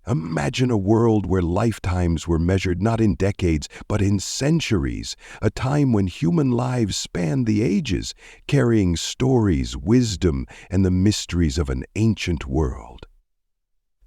Imagine a world where lifetimes were measured not in decades, but in centuries, a time when human lives spanned the ages, carrying stories, wisdom, and the mysteries of an ancient world.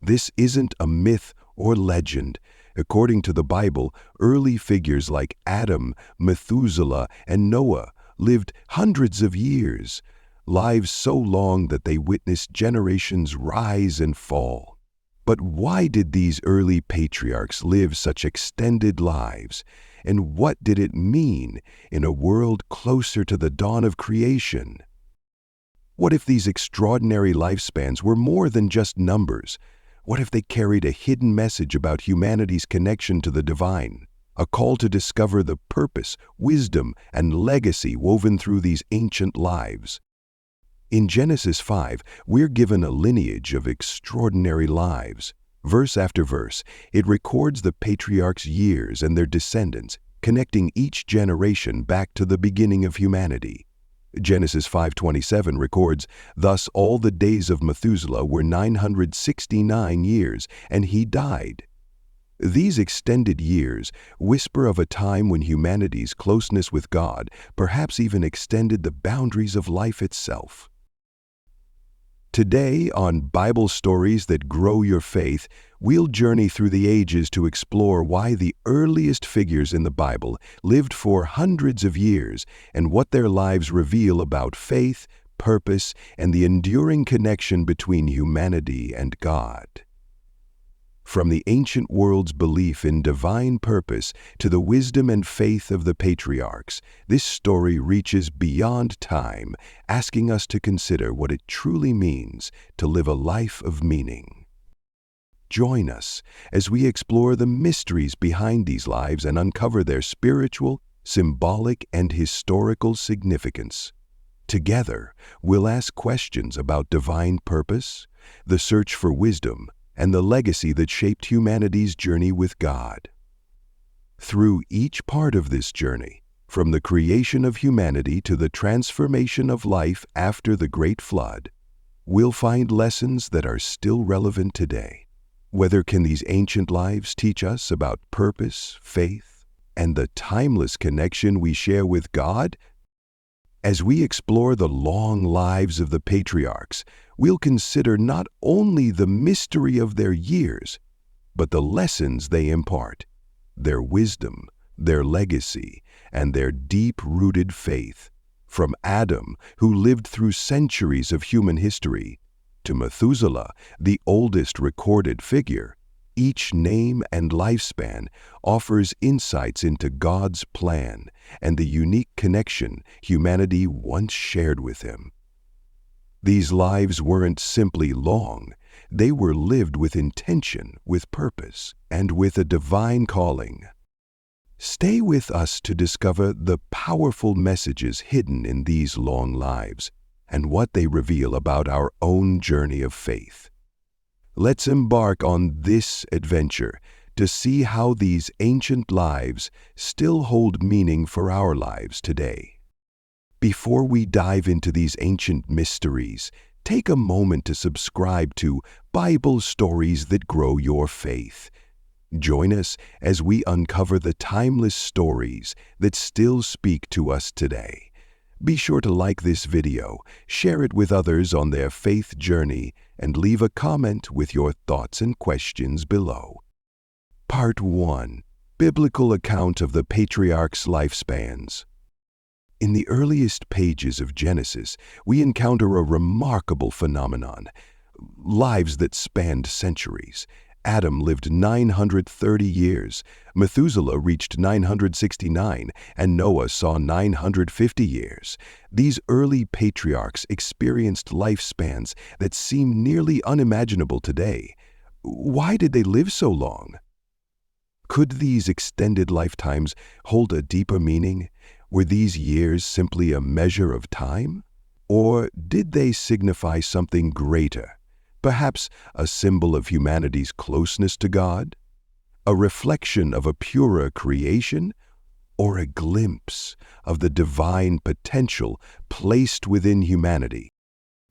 This isn't a myth or legend. According to the Bible, early figures like Adam, Methuselah, and Noah lived hundreds of years, lives so long that they witnessed generations rise and fall. But why did these early patriarchs live such extended lives? And what did it mean in a world closer to the dawn of creation? What if these extraordinary lifespans were more than just numbers? What if they carried a hidden message about humanity's connection to the divine? A call to discover the purpose, wisdom, and legacy woven through these ancient lives. In Genesis 5, we're given a lineage of extraordinary lives. Verse after verse, it records the patriarchs' years and their descendants, connecting each generation back to the beginning of humanity. Genesis 5:27 records, "Thus all the days of Methuselah were 969 years, and he died." These extended years whisper of a time when humanity's closeness with God perhaps even extended the boundaries of life itself. Today, on Bible Stories That Grow Your Faith, we'll journey through the ages to explore why the earliest figures in the Bible lived for hundreds of years and what their lives reveal about faith, purpose, and the enduring connection between humanity and God. From the ancient world's belief in divine purpose to the wisdom and faith of the patriarchs, this story reaches beyond time, asking us to consider what it truly means to live a life of meaning. Join us as we explore the mysteries behind these lives and uncover their spiritual, symbolic, and historical significance. Together, we'll ask questions about divine purpose, the search for wisdom, and the legacy that shaped humanity's journey with God. Through each part of this journey, from the creation of humanity to the transformation of life after the Great Flood, we'll find lessons that are still relevant today. Whether can these ancient lives teach us about purpose, faith, and the timeless connection we share with God? As we explore the long lives of the patriarchs, we'll consider not only the mystery of their years, but the lessons they impart, their wisdom, their legacy, and their deep-rooted faith. From Adam, who lived through centuries of human history, to Methuselah, the oldest recorded figure, each name and lifespan offers insights into God's plan and the unique connection humanity once shared with Him. These lives weren't simply long, they were lived with intention, with purpose, and with a divine calling. Stay with us to discover the powerful messages hidden in these long lives and what they reveal about our own journey of faith. Let's embark on this adventure to see how these ancient lives still hold meaning for our lives today. Before we dive into these ancient mysteries, take a moment to subscribe to Bible Stories That Grow Your Faith. Join us as we uncover the timeless stories that still speak to us today. Be sure to like this video, share it with others on their faith journey, and leave a comment with your thoughts and questions below. Part 1. Biblical Account of the Patriarchs' Lifespans. In the earliest pages of Genesis, we encounter a remarkable phenomenon: lives that spanned centuries. Adam lived 930 years, Methuselah reached 969, and Noah saw 950 years. These early patriarchs experienced lifespans that seem nearly unimaginable today. Why did they live so long? Could these extended lifetimes hold a deeper meaning? Were these years simply a measure of time? Or did they signify something greater? Perhaps a symbol of humanity's closeness to God, a reflection of a purer creation, or a glimpse of the divine potential placed within humanity.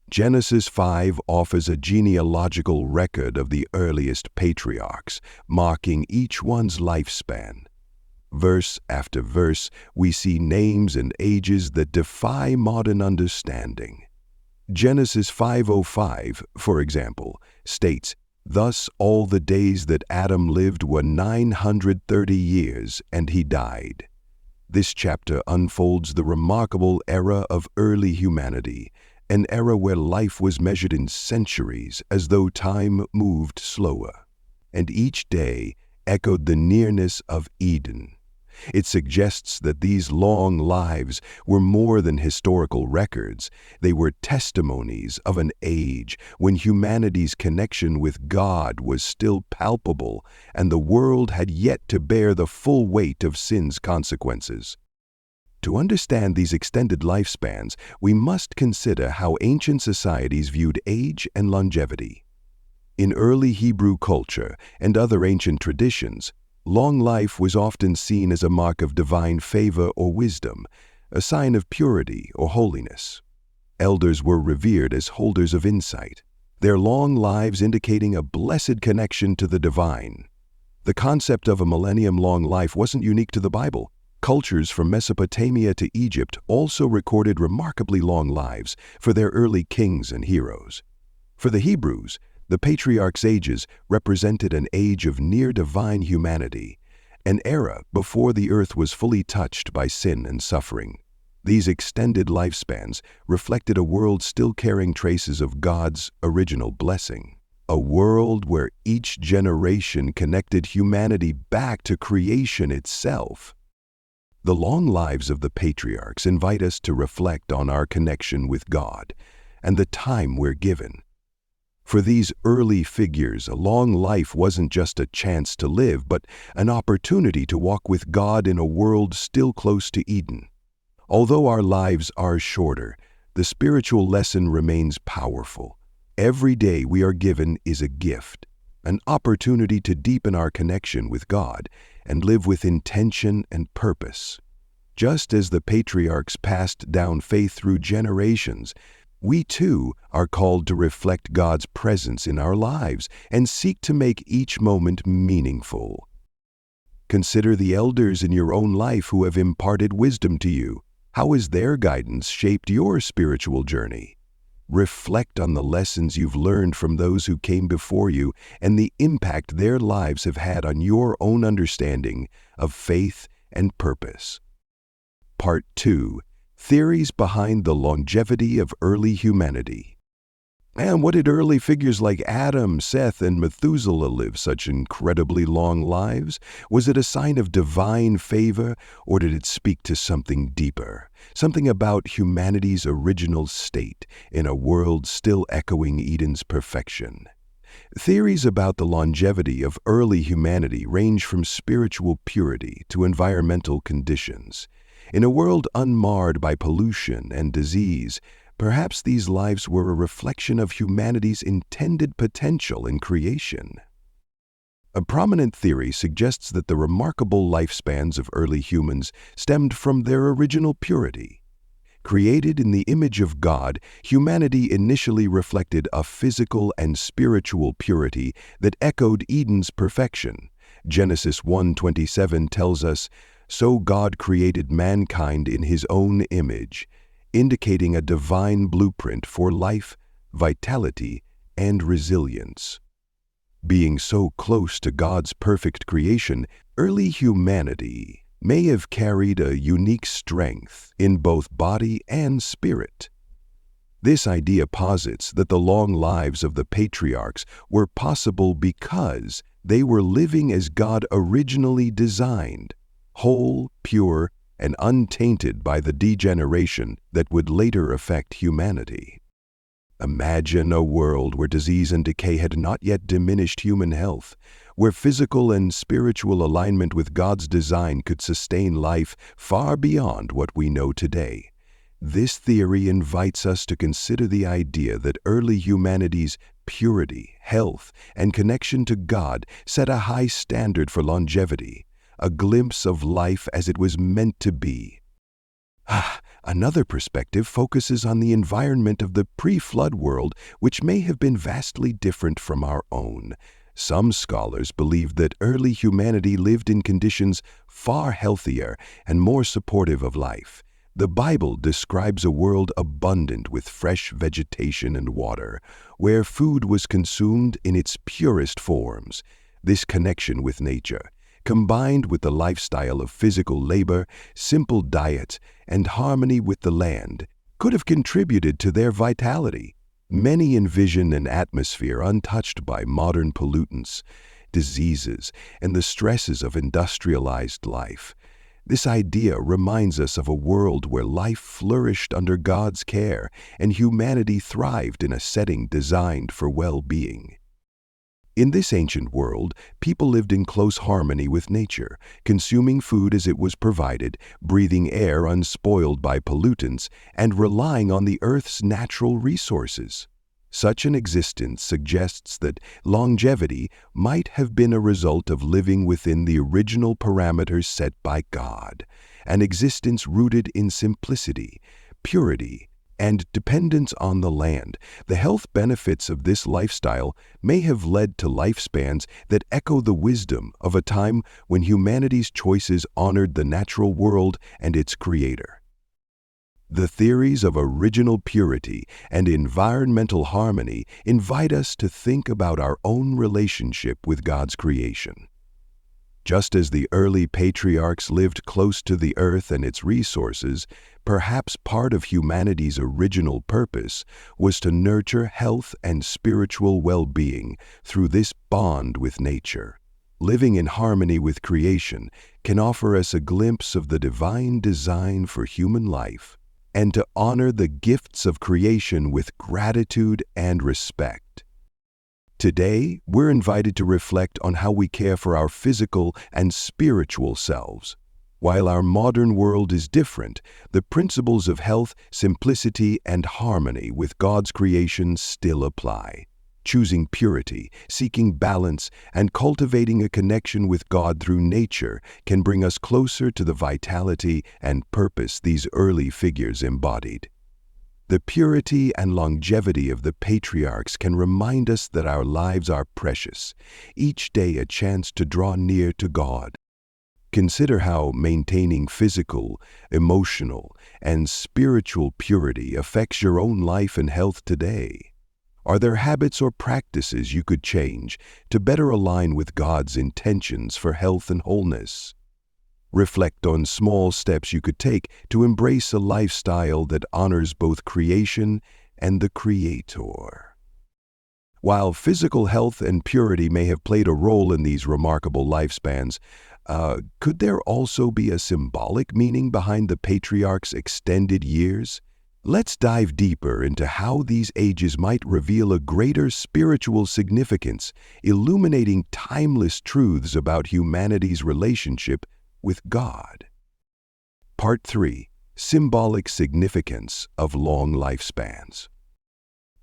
Genesis 5 offers a genealogical record of the earliest patriarchs, marking each one's lifespan. Verse after verse, we see names and ages that defy modern understanding. Genesis 5:05, for example, states, "Thus all the days that Adam lived were 930 years, and he died." This chapter unfolds the remarkable era of early humanity, an era where life was measured in centuries as though time moved slower, and each day echoed the nearness of Eden. It suggests that these long lives were more than historical records. They were testimonies of an age when humanity's connection with God was still palpable and the world had yet to bear the full weight of sin's consequences. To understand these extended lifespans, we must consider how ancient societies viewed age and longevity. In early Hebrew culture and other ancient traditions, long life was often seen as a mark of divine favor or wisdom, a sign of purity or holiness. Elders were revered as holders of insight, their long lives indicating a blessed connection to the divine. The concept of a millennium-long life wasn't unique to the Bible. Cultures from Mesopotamia to Egypt also recorded remarkably long lives for their early kings and heroes. For the Hebrews, the Patriarchs' ages represented an age of near-divine humanity, an era before the earth was fully touched by sin and suffering. These extended lifespans reflected a world still carrying traces of God's original blessing, a world where each generation connected humanity back to creation itself. The long lives of the patriarchs invite us to reflect on our connection with God and the time we're given. For these early figures, a long life wasn't just a chance to live, but an opportunity to walk with God in a world still close to Eden. Although our lives are shorter, the spiritual lesson remains powerful. Every day we are given is a gift, an opportunity to deepen our connection with God and live with intention and purpose. Just as the patriarchs passed down faith through generations, we too are called to reflect God's presence in our lives and seek to make each moment meaningful. Consider the elders in your own life who have imparted wisdom to you. How has their guidance shaped your spiritual journey? Reflect on the lessons you've learned from those who came before you and the impact their lives have had on your own understanding of faith and purpose. Part 2. Theories behind the longevity of early humanity. And what did early figures like Adam, Seth, and Methuselah live such incredibly long lives? Was it a sign of divine favor, or did it speak to something deeper? Something about humanity's original state in a world still echoing Eden's perfection? Theories about the longevity of early humanity range from spiritual purity to environmental conditions. In a world unmarred by pollution and disease, perhaps these lives were a reflection of humanity's intended potential in creation. A prominent theory suggests that the remarkable lifespans of early humans stemmed from their original purity. Created in the image of God, humanity initially reflected a physical and spiritual purity that echoed Eden's perfection. Genesis 1:27 tells us, "So God created mankind in his own image," indicating a divine blueprint for life, vitality, and resilience. Being so close to God's perfect creation, early humanity may have carried a unique strength in both body and spirit. This idea posits that the long lives of the patriarchs were possible because they were living as God originally designed, whole, pure, and untainted by the degeneration that would later affect humanity. Imagine a world where disease and decay had not yet diminished human health, where physical and spiritual alignment with God's design could sustain life far beyond what we know today. This theory invites us to consider the idea that early humanity's purity, health, and connection to God set a high standard for longevity, a glimpse of life as it was meant to be. Another perspective focuses on the environment of the pre-flood world, which may have been vastly different from our own. Some scholars believe that early humanity lived in conditions far healthier and more supportive of life. The Bible describes a world abundant with fresh vegetation and water, where food was consumed in its purest forms. This connection with nature, combined with the lifestyle of physical labor, simple diets, and harmony with the land, could have contributed to their vitality. Many envision an atmosphere untouched by modern pollutants, diseases, and the stresses of industrialized life. This idea reminds us of a world where life flourished under God's care and humanity thrived in a setting designed for well-being. In this ancient world, people lived in close harmony with nature, consuming food as it was provided, breathing air unspoiled by pollutants, and relying on the Earth's natural resources. Such an existence suggests that longevity might have been a result of living within the original parameters set by God, an existence rooted in simplicity, purity, and dependence on the land. The health benefits of this lifestyle may have led to lifespans that echo the wisdom of a time when humanity's choices honored the natural world and its creator. The theories of original purity and environmental harmony invite us to think about our own relationship with God's creation. Just as the early patriarchs lived close to the earth and its resources, perhaps part of humanity's original purpose was to nurture health and spiritual well-being through this bond with nature. Living in harmony with creation can offer us a glimpse of the divine design for human life, and to honor the gifts of creation with gratitude and respect. Today, we're invited to reflect on how we care for our physical and spiritual selves. While our modern world is different, the principles of health, simplicity, and harmony with God's creation still apply. Choosing purity, seeking balance, and cultivating a connection with God through nature can bring us closer to the vitality and purpose these early figures embodied. The purity and longevity of the patriarchs can remind us that our lives are precious, each day a chance to draw near to God. Consider how maintaining physical, emotional, and spiritual purity affects your own life and health today. Are there habits or practices you could change to better align with God's intentions for health and wholeness? Reflect on small steps you could take to embrace a lifestyle that honors both creation and the Creator. While physical health and purity may have played a role in these remarkable lifespans, could there also be a symbolic meaning behind the patriarchs' extended years? Let's dive deeper into how these ages might reveal a greater spiritual significance, illuminating timeless truths about humanity's relationship with God. Part 3. Symbolic significance of long lifespans.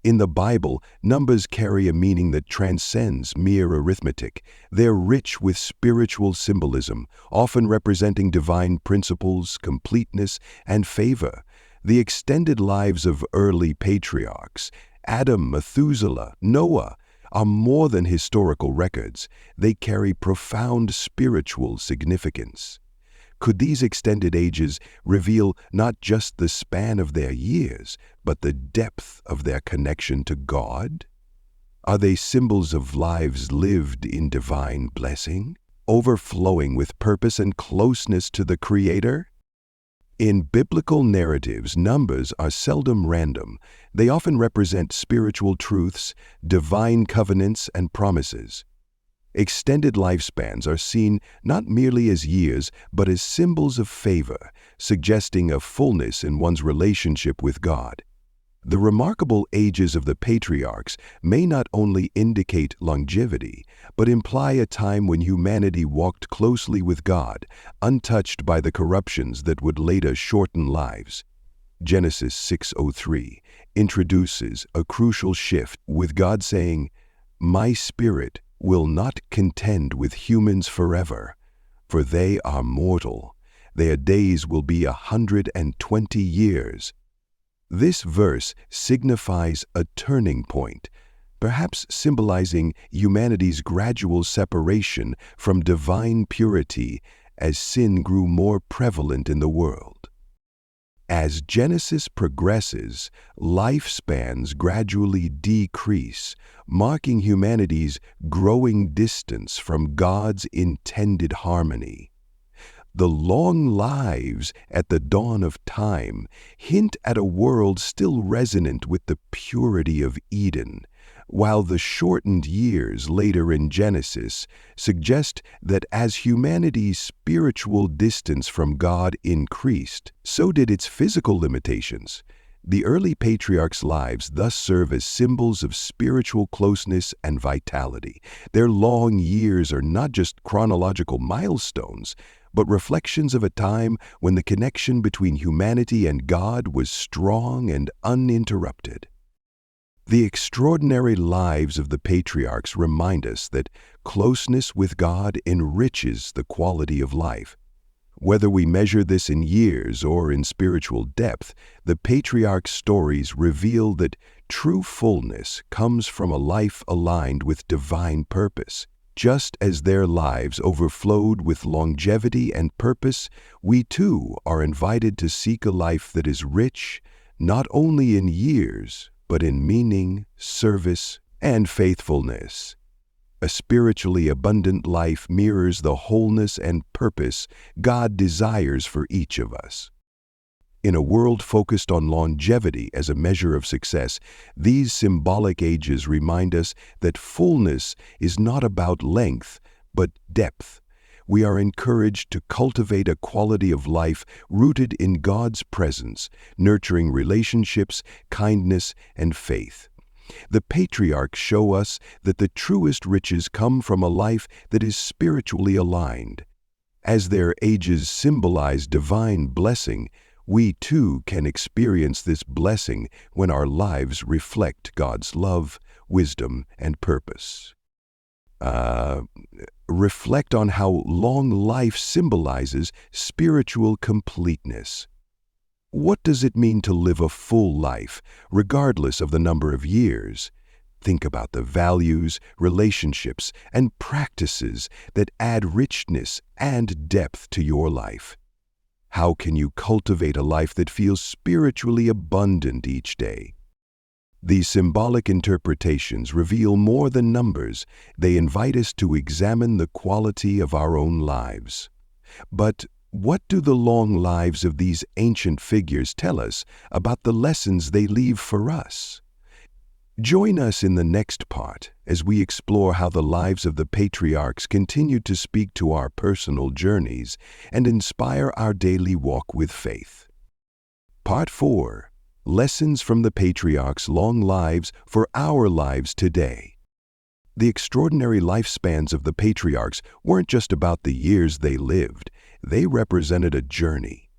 In the Bible, numbers carry a meaning that transcends mere arithmetic. They're rich with spiritual symbolism, often representing divine principles, completeness, and favor. The extended lives of early patriarchs, Adam, Methuselah, Noah, are more than historical records. They carry profound spiritual significance. Could these extended ages reveal not just the span of their years, but the depth of their connection to God? Are they symbols of lives lived in divine blessing, overflowing with purpose and closeness to the Creator? In biblical narratives, numbers are seldom random. They often represent spiritual truths, divine covenants, and promises. Extended lifespans are seen not merely as years, but as symbols of favor, suggesting a fullness in one's relationship with God. The remarkable ages of the patriarchs may not only indicate longevity, but imply a time when humanity walked closely with God, untouched by the corruptions that would later shorten lives. Genesis 6:03 introduces a crucial shift, with God saying, "My spirit will not contend with humans forever, for they are mortal. Their days will be 120 years. This verse signifies a turning point, perhaps symbolizing humanity's gradual separation from divine purity as sin grew more prevalent in the world. As Genesis progresses, lifespans gradually decrease, marking humanity's growing distance from God's intended harmony. The long lives at the dawn of time hint at a world still resonant with the purity of Eden, while the shortened years later in Genesis suggest that as humanity's spiritual distance from God increased, so did its physical limitations. The early patriarchs' lives thus serve as symbols of spiritual closeness and vitality. Their long years are not just chronological milestones, but reflections of a time when the connection between humanity and God was strong and uninterrupted. The extraordinary lives of the patriarchs remind us that closeness with God enriches the quality of life. Whether we measure this in years or in spiritual depth, the patriarchs' stories reveal that true fullness comes from a life aligned with divine purpose. Just as their lives overflowed with longevity and purpose, we too are invited to seek a life that is rich, not only in years, but in meaning, service, and faithfulness. A spiritually abundant life mirrors the wholeness and purpose God desires for each of us. In a world focused on longevity as a measure of success, these symbolic ages remind us that fullness is not about length, but depth. We are encouraged to cultivate a quality of life rooted in God's presence, nurturing relationships, kindness, and faith. The patriarchs show us that the truest riches come from a life that is spiritually aligned. As their ages symbolize divine blessing, we too can experience this blessing when our lives reflect God's love, wisdom, and purpose. Reflect on how long life symbolizes spiritual completeness. What does it mean to live a full life, regardless of the number of years? Think about the values, relationships, and practices that add richness and depth to your life. How can you cultivate a life that feels spiritually abundant each day? These symbolic interpretations reveal more than numbers. They invite us to examine the quality of our own lives. But what do the long lives of these ancient figures tell us about the lessons they leave for us? Join us in the next part as we explore how the lives of the patriarchs continue to speak to our personal journeys and inspire our daily walk with faith. Part 4. Lessons from the patriarchs' long lives for our lives today. The extraordinary lifespans of the patriarchs weren't just about the years they lived. They represented a journey,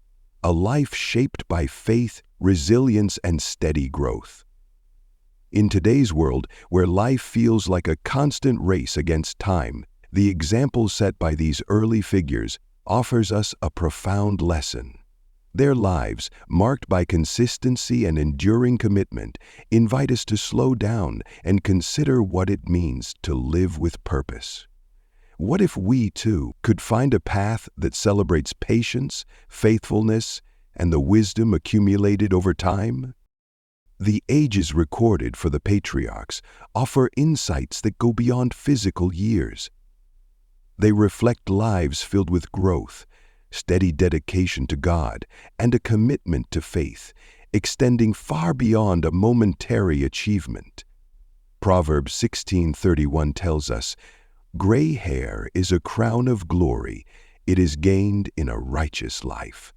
a life shaped by faith, resilience, and steady growth. In today's world, where life feels like a constant race against time, the example set by these early figures offers us a profound lesson. Their lives, marked by consistency and enduring commitment, invite us to slow down and consider what it means to live with purpose. What if we, too, could find a path that celebrates patience, faithfulness, and the wisdom accumulated over time? The ages recorded for the patriarchs offer insights that go beyond physical years. They reflect lives filled with growth, steady dedication to God, and a commitment to faith, extending far beyond a momentary achievement. Proverbs 16:31 tells us, "Gray hair is a crown of glory. It is gained in a righteous life."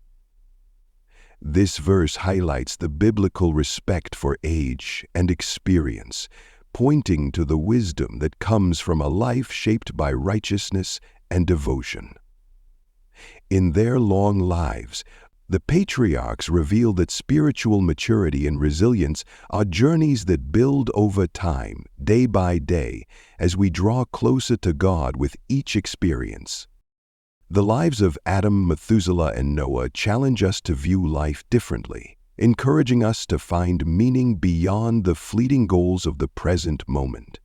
This verse highlights the biblical respect for age and experience, pointing to the wisdom that comes from a life shaped by righteousness and devotion. In their long lives, the patriarchs reveal that spiritual maturity and resilience are journeys that build over time, day by day, as we draw closer to God with each experience. The lives of Adam, Methuselah, and Noah challenge us to view life differently, encouraging us to find meaning beyond the fleeting goals of the present moment.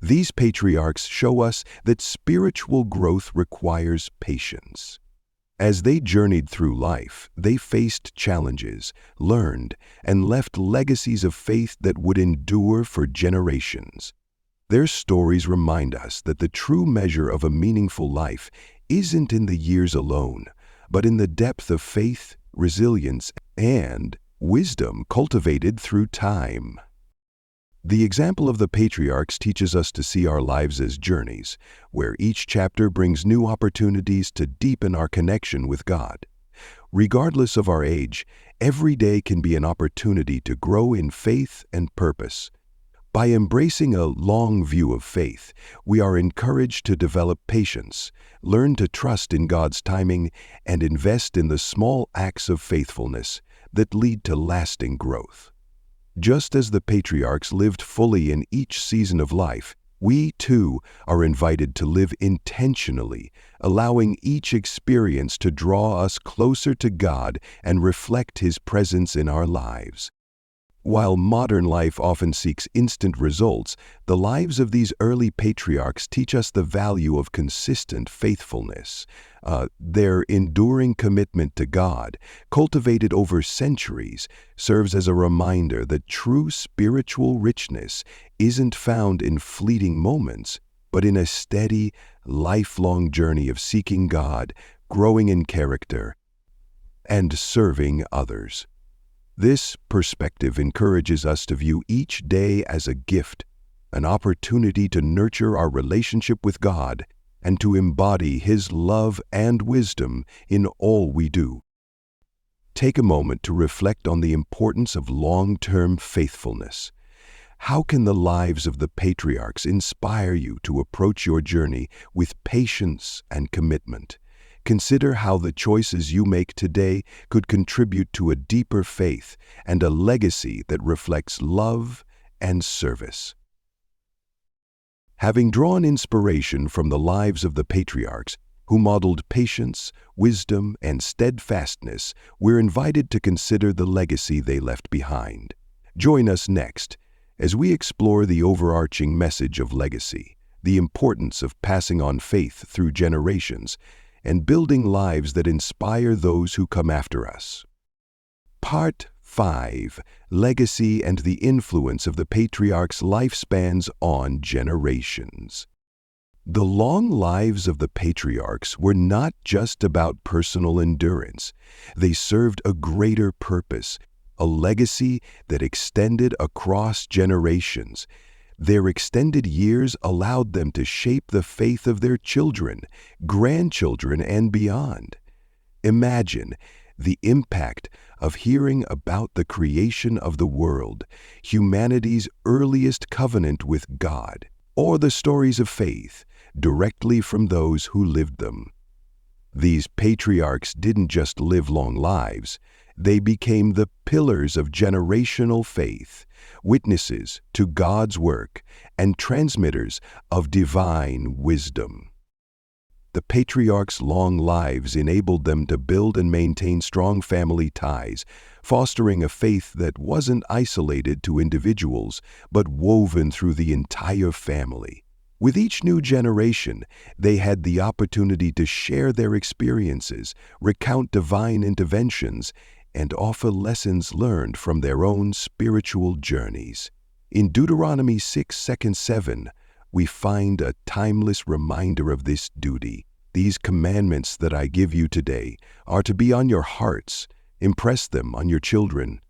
These patriarchs show us that spiritual growth requires patience. As they journeyed through life, they faced challenges, learned, and left legacies of faith that would endure for generations. Their stories remind us that the true measure of a meaningful life isn't in the years alone, but in the depth of faith, resilience, and wisdom cultivated through time. The example of the patriarchs teaches us to see our lives as journeys, where each chapter brings new opportunities to deepen our connection with God. Regardless of our age, every day can be an opportunity to grow in faith and purpose. By embracing a long view of faith, we are encouraged to develop patience, learn to trust in God's timing, and invest in the small acts of faithfulness that lead to lasting growth. Just as the patriarchs lived fully in each season of life, we too are invited to live intentionally, allowing each experience to draw us closer to God and reflect His presence in our lives. While modern life often seeks instant results, the lives of these early patriarchs teach us the value of consistent faithfulness. Their enduring commitment to God, cultivated over centuries, serves as a reminder that true spiritual richness isn't found in fleeting moments, but in a steady, lifelong journey of seeking God, growing in character, and serving others. This perspective encourages us to view each day as a gift, an opportunity to nurture our relationship with God and to embody His love and wisdom in all we do. Take a moment to reflect on the importance of long-term faithfulness. How can the lives of the patriarchs inspire you to approach your journey with patience and commitment? Consider how the choices you make today could contribute to a deeper faith and a legacy that reflects love and service. Having drawn inspiration from the lives of the patriarchs, who modeled patience, wisdom, and steadfastness, we're invited to consider the legacy they left behind. Join us next as we explore the overarching message of legacy, the importance of passing on faith through generations, and building lives that inspire those who come after us. Part 5. Legacy and the Influence of the Patriarchs' Lifespans on Generations. The long lives of the patriarchs were not just about personal endurance. They served a greater purpose, a legacy that extended across generations. Their extended years allowed them to shape the faith of their children, grandchildren, and beyond. Imagine the impact of hearing about the creation of the world, humanity's earliest covenant with God, or the stories of faith directly from those who lived them. These patriarchs didn't just live long lives, they became the pillars of generational faith, witnesses to God's work, and transmitters of divine wisdom. The patriarchs' long lives enabled them to build and maintain strong family ties, fostering a faith that wasn't isolated to individuals, but woven through the entire family. With each new generation, they had the opportunity to share their experiences, recount divine interventions, and offer lessons learned from their own spiritual journeys. In Deuteronomy 6:7, we find a timeless reminder of this duty. These commandments that I give you today are to be on your hearts. Impress them on your children.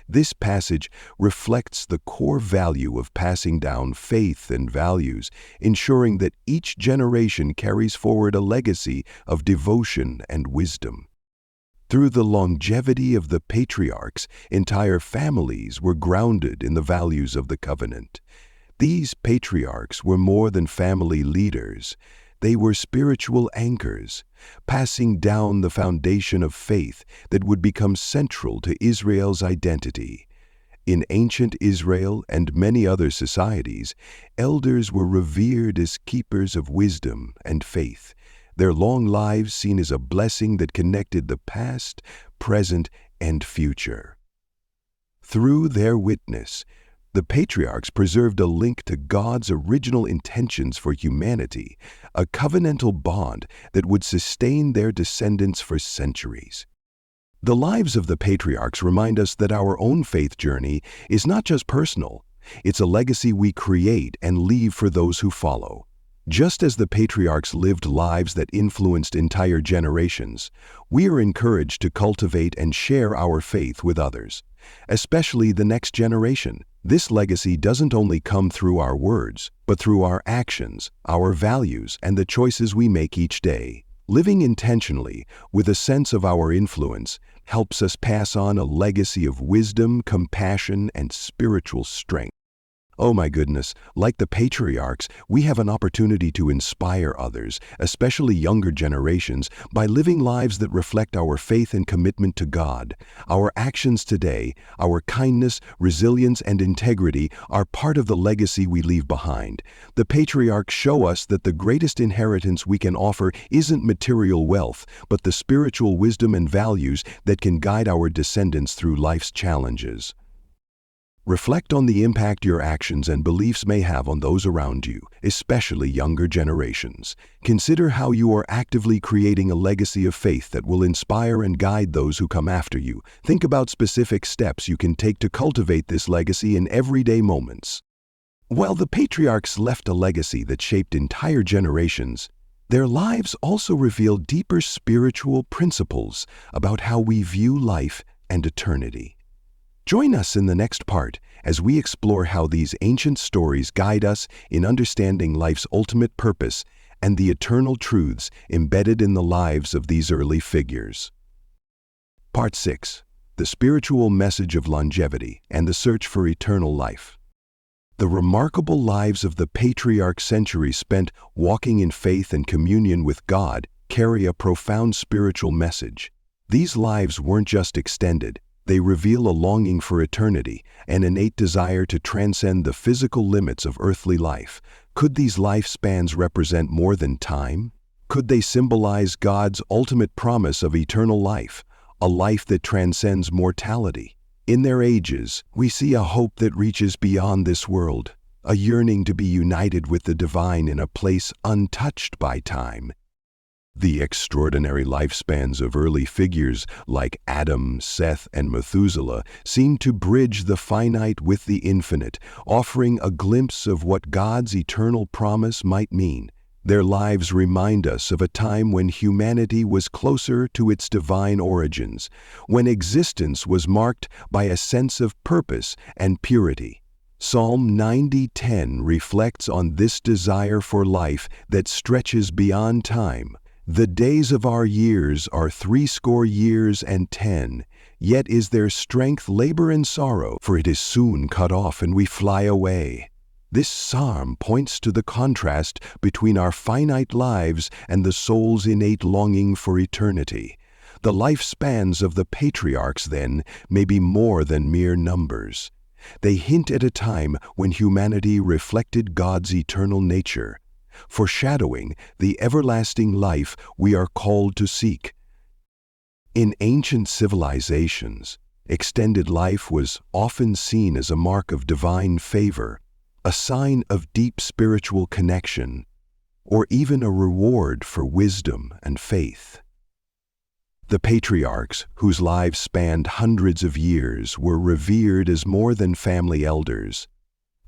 This passage reflects the core value of passing down faith and values, ensuring that each generation carries forward a legacy of devotion and wisdom. Through the longevity of the patriarchs, entire families were grounded in the values of the covenant. These patriarchs were more than family leaders. They were spiritual anchors, passing down the foundation of faith that would become central to Israel's identity. In ancient Israel and many other societies, elders were revered as keepers of wisdom and faith. their long lives seen as a blessing that connected the past, present, and future. Through their witness, the patriarchs preserved a link to God's original intentions for humanity, a covenantal bond that would sustain their descendants for centuries. The lives of the patriarchs remind us that our own faith journey is not just personal, it's a legacy we create and leave for those who follow. Just as the patriarchs lived lives that influenced entire generations, we are encouraged to cultivate and share our faith with others, especially the next generation. This legacy doesn't only come through our words, but through our actions, our values, and the choices we make each day. Living intentionally, with a sense of our influence, helps us pass on a legacy of wisdom, compassion, and spiritual strength. Oh my goodness, like the patriarchs, we have an opportunity to inspire others, especially younger generations, by living lives that reflect our faith and commitment to God. Our actions today, our kindness, resilience, and integrity are part of the legacy we leave behind. The patriarchs show us that the greatest inheritance we can offer isn't material wealth, but the spiritual wisdom and values that can guide our descendants through life's challenges. Reflect on the impact your actions and beliefs may have on those around you, especially younger generations. Consider how you are actively creating a legacy of faith that will inspire and guide those who come after you. Think about specific steps you can take to cultivate this legacy in everyday moments. While the patriarchs left a legacy that shaped entire generations, their lives also reveal deeper spiritual principles about how we view life and eternity. Join us in the next part as we explore how these ancient stories guide us in understanding life's ultimate purpose and the eternal truths embedded in the lives of these early figures. Part 6. The Spiritual Message of Longevity and the Search for Eternal Life. The remarkable lives of the patriarch centuries spent walking in faith and communion with God carry a profound spiritual message. These lives weren't just extended, they reveal a longing for eternity, an innate desire to transcend the physical limits of earthly life. Could these lifespans represent more than time? Could they symbolize God's ultimate promise of eternal life, a life that transcends mortality? In their ages, we see a hope that reaches beyond this world, a yearning to be united with the divine in a place untouched by time. The extraordinary lifespans of early figures like Adam, Seth, and Methuselah seem to bridge the finite with the infinite, offering a glimpse of what God's eternal promise might mean. Their lives remind us of a time when humanity was closer to its divine origins, when existence was marked by a sense of purpose and purity. Psalm 90:10 reflects on this desire for life that stretches beyond time. The days of our years are 80 years and 10, yet is their strength labor and sorrow, for it is soon cut off and we fly away. This psalm points to the contrast between our finite lives and the soul's innate longing for eternity. The lifespans of the patriarchs, then, may be more than mere numbers. They hint at a time when humanity reflected God's eternal nature, foreshadowing the everlasting life we are called to seek. In ancient civilizations, extended life was often seen as a mark of divine favor, a sign of deep spiritual connection, or even a reward for wisdom and faith. The patriarchs, whose lives spanned hundreds of years, were revered as more than family elders.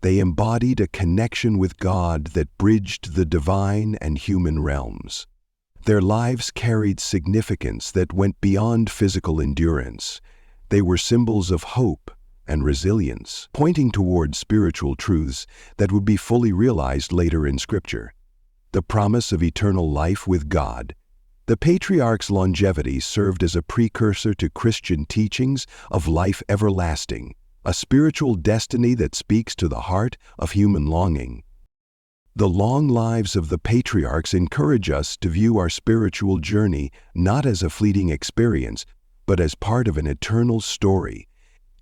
They embodied a connection with God that bridged the divine and human realms. Their lives carried significance that went beyond physical endurance. They were symbols of hope and resilience, pointing toward spiritual truths that would be fully realized later in Scripture. The promise of eternal life with God. The patriarchs' longevity served as a precursor to Christian teachings of life everlasting, a spiritual destiny that speaks to the heart of human longing. The long lives of the patriarchs encourage us to view our spiritual journey not as a fleeting experience, but as part of an eternal story.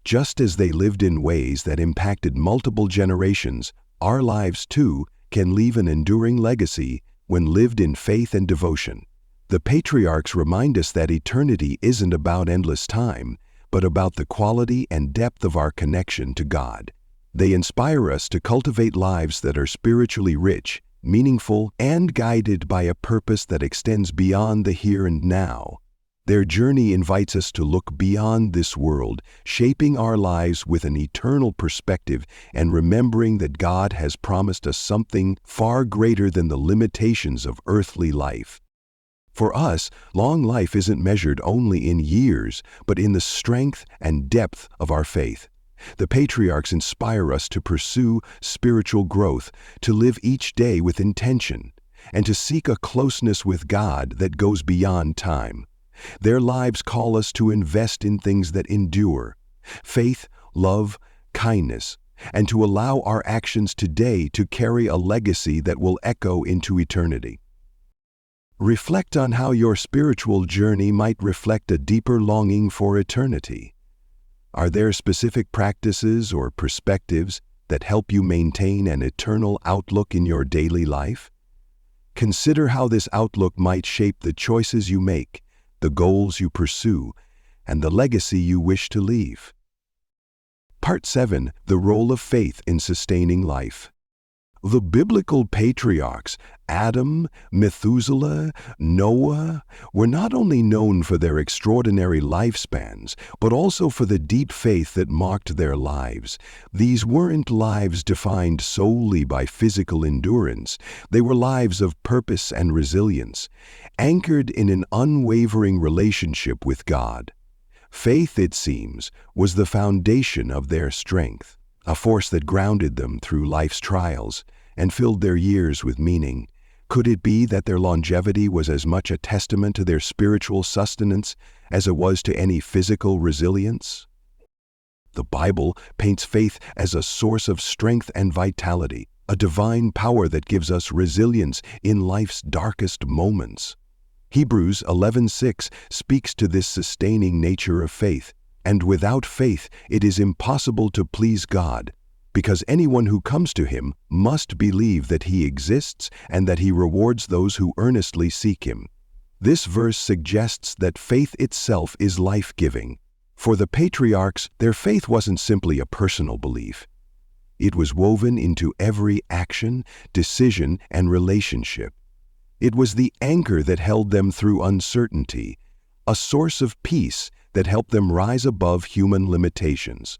Just as they lived in ways that impacted multiple generations, our lives too can leave an enduring legacy when lived in faith and devotion. The patriarchs remind us that eternity isn't about endless time, but about the quality and depth of our connection to God. They inspire us to cultivate lives that are spiritually rich, meaningful, and guided by a purpose that extends beyond the here and now. Their journey invites us to look beyond this world, shaping our lives with an eternal perspective and remembering that God has promised us something far greater than the limitations of earthly life. For us, long life isn't measured only in years, but in the strength and depth of our faith. The patriarchs inspire us to pursue spiritual growth, to live each day with intention, and to seek a closeness with God that goes beyond time. Their lives call us to invest in things that endure, faith, love, kindness, and to allow our actions today to carry a legacy that will echo into eternity. Reflect on how your spiritual journey might reflect a deeper longing for eternity. Are there specific practices or perspectives that help you maintain an eternal outlook in your daily life? Consider how this outlook might shape the choices you make, the goals you pursue, and the legacy you wish to leave. Part 7. The role of faith in sustaining life. The biblical patriarchs, Adam, Methuselah, Noah, were not only known for their extraordinary lifespans, but also for the deep faith that marked their lives. These weren't lives defined solely by physical endurance. They were lives of purpose and resilience, anchored in an unwavering relationship with God. Faith, it seems, was the foundation of their strength, a force that grounded them through life's trials and filled their years with meaning. Could it be that their longevity was as much a testament to their spiritual sustenance as it was to any physical resilience? The Bible paints faith as a source of strength and vitality, a divine power that gives us resilience in life's darkest moments. Hebrews 11:6 speaks to this sustaining nature of faith. And without faith, it is impossible to please God, because anyone who comes to Him must believe that He exists and that He rewards those who earnestly seek Him. This verse suggests that faith itself is life-giving. For the patriarchs, their faith wasn't simply a personal belief. It was woven into every action, decision, and relationship. It was the anchor that held them through uncertainty, a source of peace that helped them rise above human limitations.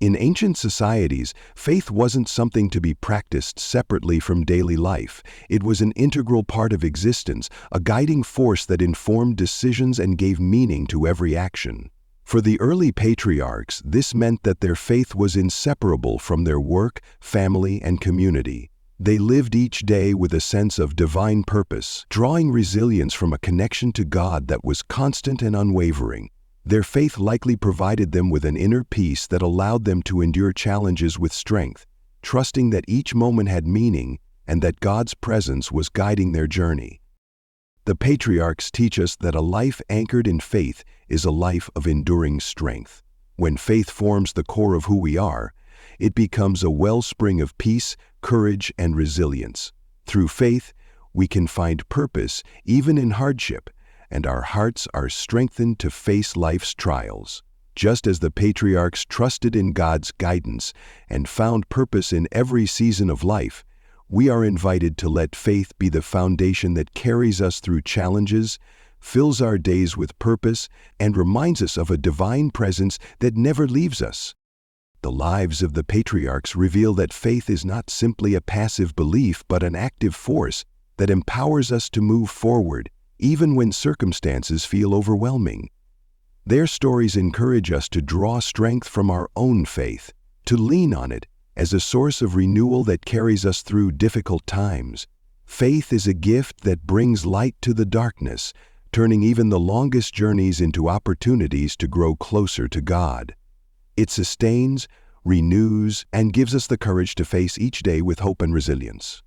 In ancient societies, faith wasn't something to be practiced separately from daily life. It was an integral part of existence, a guiding force that informed decisions and gave meaning to every action. For the early patriarchs, this meant that their faith was inseparable from their work, family, and community. They lived each day with a sense of divine purpose, drawing resilience from a connection to God that was constant and unwavering. Their faith likely provided them with an inner peace that allowed them to endure challenges with strength, trusting that each moment had meaning and that God's presence was guiding their journey. The patriarchs teach us that a life anchored in faith is a life of enduring strength. When faith forms the core of who we are, it becomes a wellspring of peace, courage, and resilience. Through faith, we can find purpose even in hardship, and our hearts are strengthened to face life's trials. Just as the patriarchs trusted in God's guidance and found purpose in every season of life, we are invited to let faith be the foundation that carries us through challenges, fills our days with purpose, and reminds us of a divine presence that never leaves us. The lives of the patriarchs reveal that faith is not simply a passive belief, but an active force that empowers us to move forward, even when circumstances feel overwhelming. Their stories encourage us to draw strength from our own faith, to lean on it as a source of renewal that carries us through difficult times. Faith is a gift that brings light to the darkness, turning even the longest journeys into opportunities to grow closer to God. It sustains, renews, and gives us the courage to face each day with hope and resilience.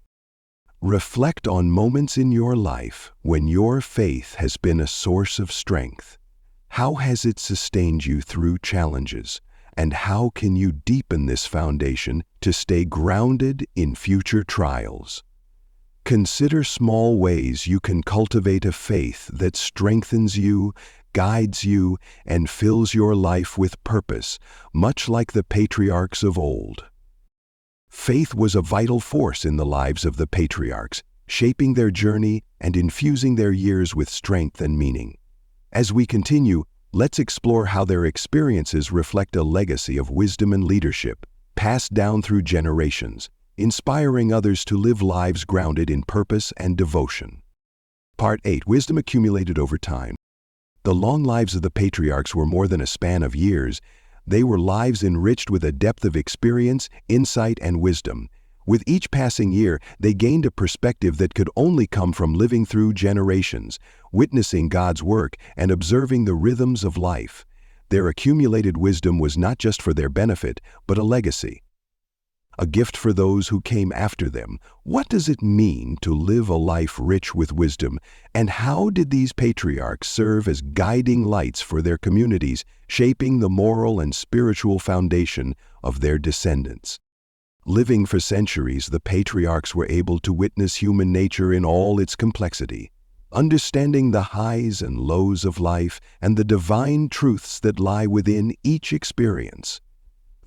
Reflect on moments in your life when your faith has been a source of strength. How has it sustained you through challenges, and how can you deepen this foundation to stay grounded in future trials? Consider small ways you can cultivate a faith that strengthens you, guides you, and fills your life with purpose, much like the patriarchs of old. Faith was a vital force in the lives of the patriarchs, shaping their journey and infusing their years with strength and meaning. As we continue, let's explore how their experiences reflect a legacy of wisdom and leadership, passed down through generations, inspiring others to live lives grounded in purpose and devotion. Part 8. Wisdom accumulated over time. The long lives of the patriarchs were more than a span of years. They were lives enriched with a depth of experience, insight, and wisdom. With each passing year, they gained a perspective that could only come from living through generations, witnessing God's work, and observing the rhythms of life. Their accumulated wisdom was not just for their benefit, but a legacy. A gift for those who came after them. What does it mean to live a life rich with wisdom, and how did these patriarchs serve as guiding lights for their communities, shaping the moral and spiritual foundation of their descendants? Living for centuries, the patriarchs were able to witness human nature in all its complexity, understanding the highs and lows of life and the divine truths that lie within each experience.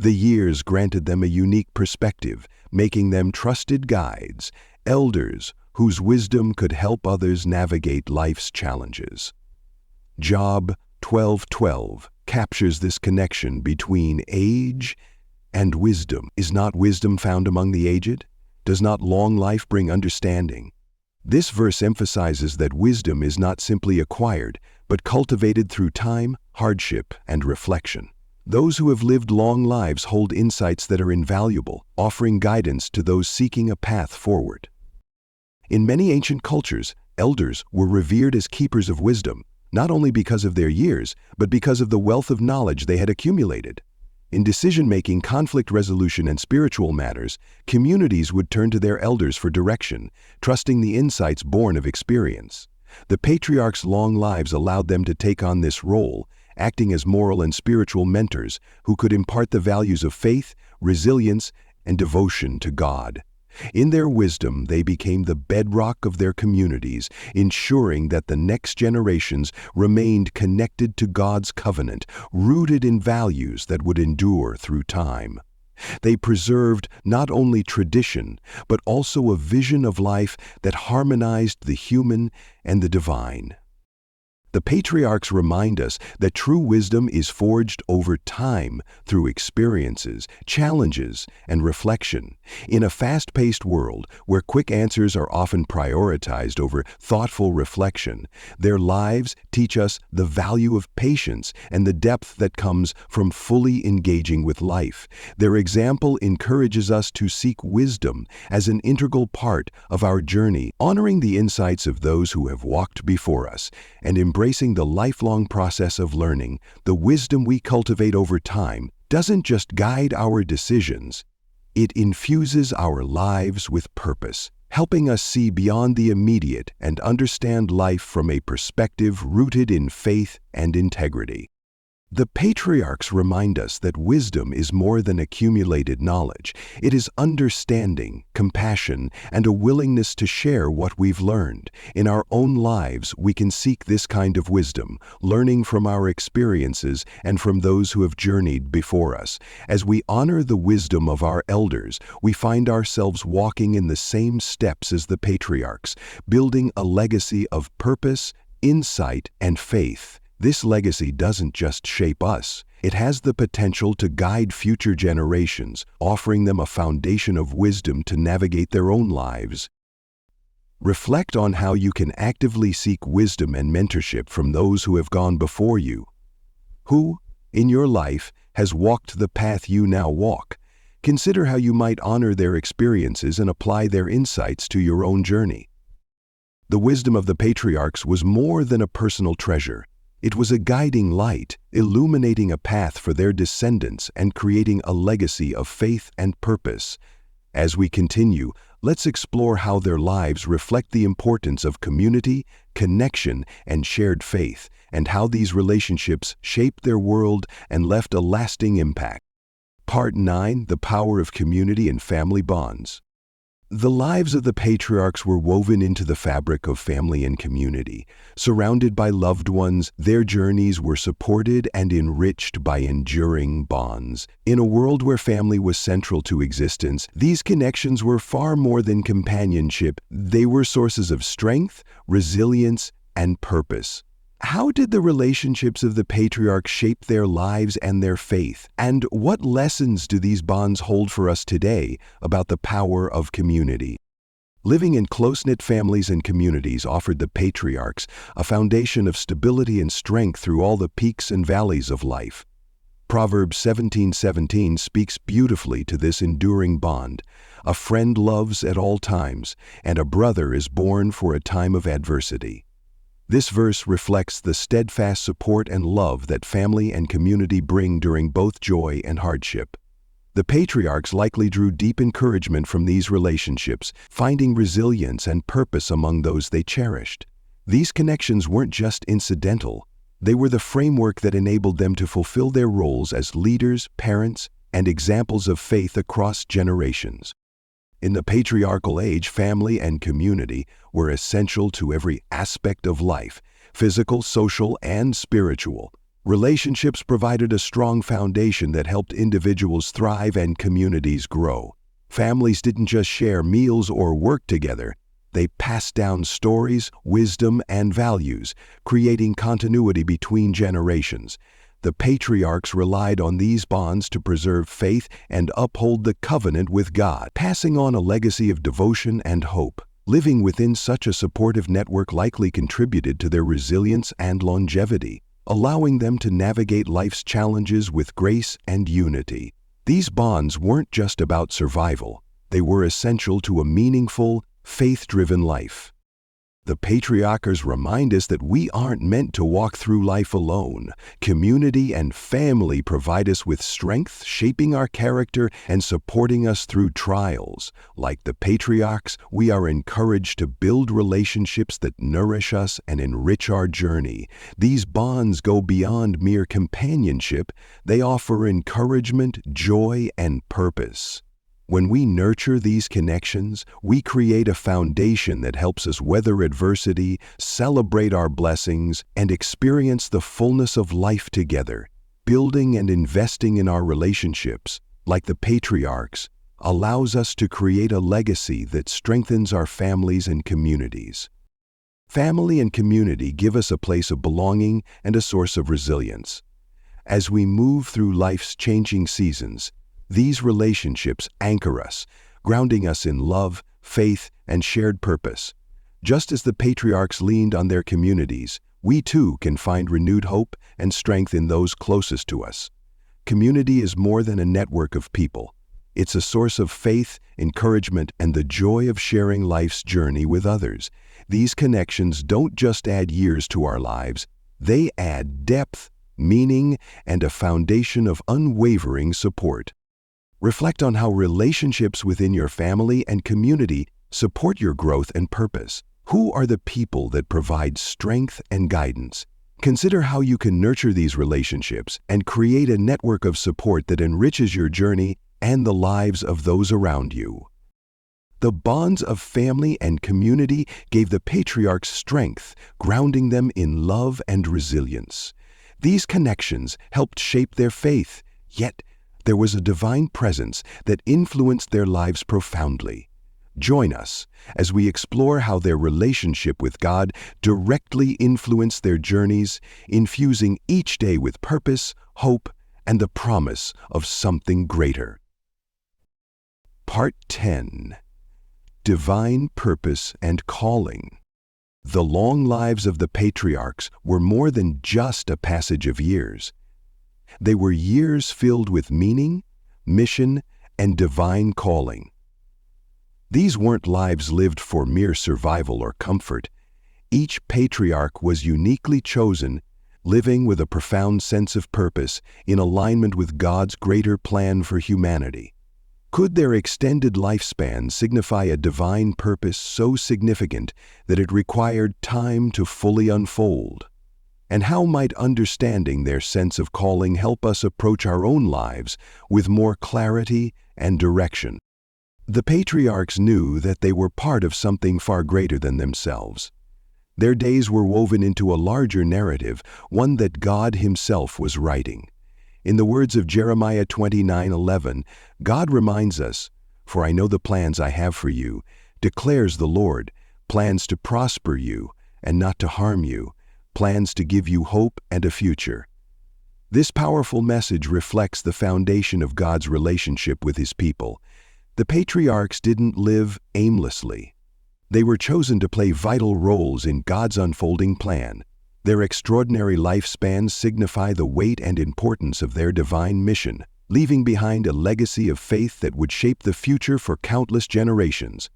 The years granted them a unique perspective, making them trusted guides, elders whose wisdom could help others navigate life's challenges. Job 12:12 captures this connection between age and wisdom. Is not wisdom found among the aged? Does not long life bring understanding? This verse emphasizes that wisdom is not simply acquired, but cultivated through time, hardship, and reflection. Those who have lived long lives hold insights that are invaluable, offering guidance to those seeking a path forward. In many ancient cultures, elders were revered as keepers of wisdom, not only because of their years, but because of the wealth of knowledge they had accumulated. In decision-making, conflict resolution, and spiritual matters, communities would turn to their elders for direction, trusting the insights born of experience. The patriarchs' long lives allowed them to take on this role, acting as moral and spiritual mentors who could impart the values of faith, resilience, and devotion to God. In their wisdom, they became the bedrock of their communities, ensuring that the next generations remained connected to God's covenant, rooted in values that would endure through time. They preserved not only tradition, but also a vision of life that harmonized the human and the divine. The patriarchs remind us that true wisdom is forged over time through experiences, challenges, and reflection. In a fast-paced world where quick answers are often prioritized over thoughtful reflection, their lives teach us the value of patience and the depth that comes from fully engaging with life. Their example encourages us to seek wisdom as an integral part of our journey, honoring the insights of those who have walked before us, and embracing the lifelong process of learning. The wisdom we cultivate over time doesn't just guide our decisions, it infuses our lives with purpose, helping us see beyond the immediate and understand life from a perspective rooted in faith and integrity. The patriarchs remind us that wisdom is more than accumulated knowledge. It is understanding, compassion, and a willingness to share what we've learned. In our own lives, we can seek this kind of wisdom, learning from our experiences and from those who have journeyed before us. As we honor the wisdom of our elders, we find ourselves walking in the same steps as the patriarchs, building a legacy of purpose, insight, and faith. This legacy doesn't just shape us, it has the potential to guide future generations, offering them a foundation of wisdom to navigate their own lives. Reflect on how you can actively seek wisdom and mentorship from those who have gone before you. Who, in your life, has walked the path you now walk? Consider how you might honor their experiences and apply their insights to your own journey. The wisdom of the patriarchs was more than a personal treasure. It was a guiding light, illuminating a path for their descendants and creating a legacy of faith and purpose. As we continue, let's explore how their lives reflect the importance of community, connection, and shared faith, and how these relationships shaped their world and left a lasting impact. Part 9: The Power of Community and Family Bonds. The lives of the patriarchs were woven into the fabric of family and community. Surrounded by loved ones, their journeys were supported and enriched by enduring bonds. In a world where family was central to existence, these connections were far more than companionship. They were sources of strength, resilience, and purpose. How did the relationships of the patriarchs shape their lives and their faith? And what lessons do these bonds hold for us today about the power of community? Living in close-knit families and communities offered the patriarchs a foundation of stability and strength through all the peaks and valleys of life. Proverbs 17:17 speaks beautifully to this enduring bond. A friend loves at all times, and a brother is born for a time of adversity. This verse reflects the steadfast support and love that family and community bring during both joy and hardship. The patriarchs likely drew deep encouragement from these relationships, finding resilience and purpose among those they cherished. These connections weren't just incidental. They were the framework that enabled them to fulfill their roles as leaders, parents, and examples of faith across generations. In the patriarchal age, family and community were essential to every aspect of life, physical, social, and spiritual. Relationships provided a strong foundation that helped individuals thrive and communities grow. Families didn't just share meals or work together, they passed down stories, wisdom, and values, creating continuity between generations. The patriarchs relied on these bonds to preserve faith and uphold the covenant with God, passing on a legacy of devotion and hope. Living within such a supportive network likely contributed to their resilience and longevity, allowing them to navigate life's challenges with grace and unity. These bonds weren't just about survival, they were essential to a meaningful, faith-driven life. The patriarchs remind us that we aren't meant to walk through life alone. Community and family provide us with strength, shaping our character and supporting us through trials. Like the patriarchs, we are encouraged to build relationships that nourish us and enrich our journey. These bonds go beyond mere companionship. They offer encouragement, joy, and purpose. When we nurture these connections, we create a foundation that helps us weather adversity, celebrate our blessings, and experience the fullness of life together. Building and investing in our relationships, like the patriarchs, allows us to create a legacy that strengthens our families and communities. Family and community give us a place of belonging and a source of resilience. As we move through life's changing seasons, these relationships anchor us, grounding us in love, faith, and shared purpose. Just as the patriarchs leaned on their communities, we too can find renewed hope and strength in those closest to us. Community is more than a network of people. It's a source of faith, encouragement, and the joy of sharing life's journey with others. These connections don't just add years to our lives, they add depth, meaning, and a foundation of unwavering support. Reflect on how relationships within your family and community support your growth and purpose. Who are the people that provide strength and guidance? Consider how you can nurture these relationships and create a network of support that enriches your journey and the lives of those around you. The bonds of family and community gave the patriarchs strength, grounding them in love and resilience. These connections helped shape their faith, yet there was a divine presence that influenced their lives profoundly. Join us as we explore how their relationship with God directly influenced their journeys, infusing each day with purpose, hope, and the promise of something greater. Part 10. Divine Purpose and Calling. The long lives of the patriarchs were more than just a passage of years. They were years filled with meaning, mission, and divine calling. These weren't lives lived for mere survival or comfort. Each patriarch was uniquely chosen, living with a profound sense of purpose in alignment with God's greater plan for humanity. Could their extended lifespan signify a divine purpose so significant that it required time to fully unfold? And how might understanding their sense of calling help us approach our own lives with more clarity and direction? The patriarchs knew that they were part of something far greater than themselves. Their days were woven into a larger narrative, one that God Himself was writing. In the words of Jeremiah 29:11, God reminds us, "For I know the plans I have for you, declares the Lord, plans to prosper you and not to harm you, plans to give you hope and a future." This powerful message reflects the foundation of God's relationship with His people. The patriarchs didn't live aimlessly. They were chosen to play vital roles in God's unfolding plan. Their extraordinary lifespans signify the weight and importance of their divine mission, leaving behind a legacy of faith that would shape the future for countless generations.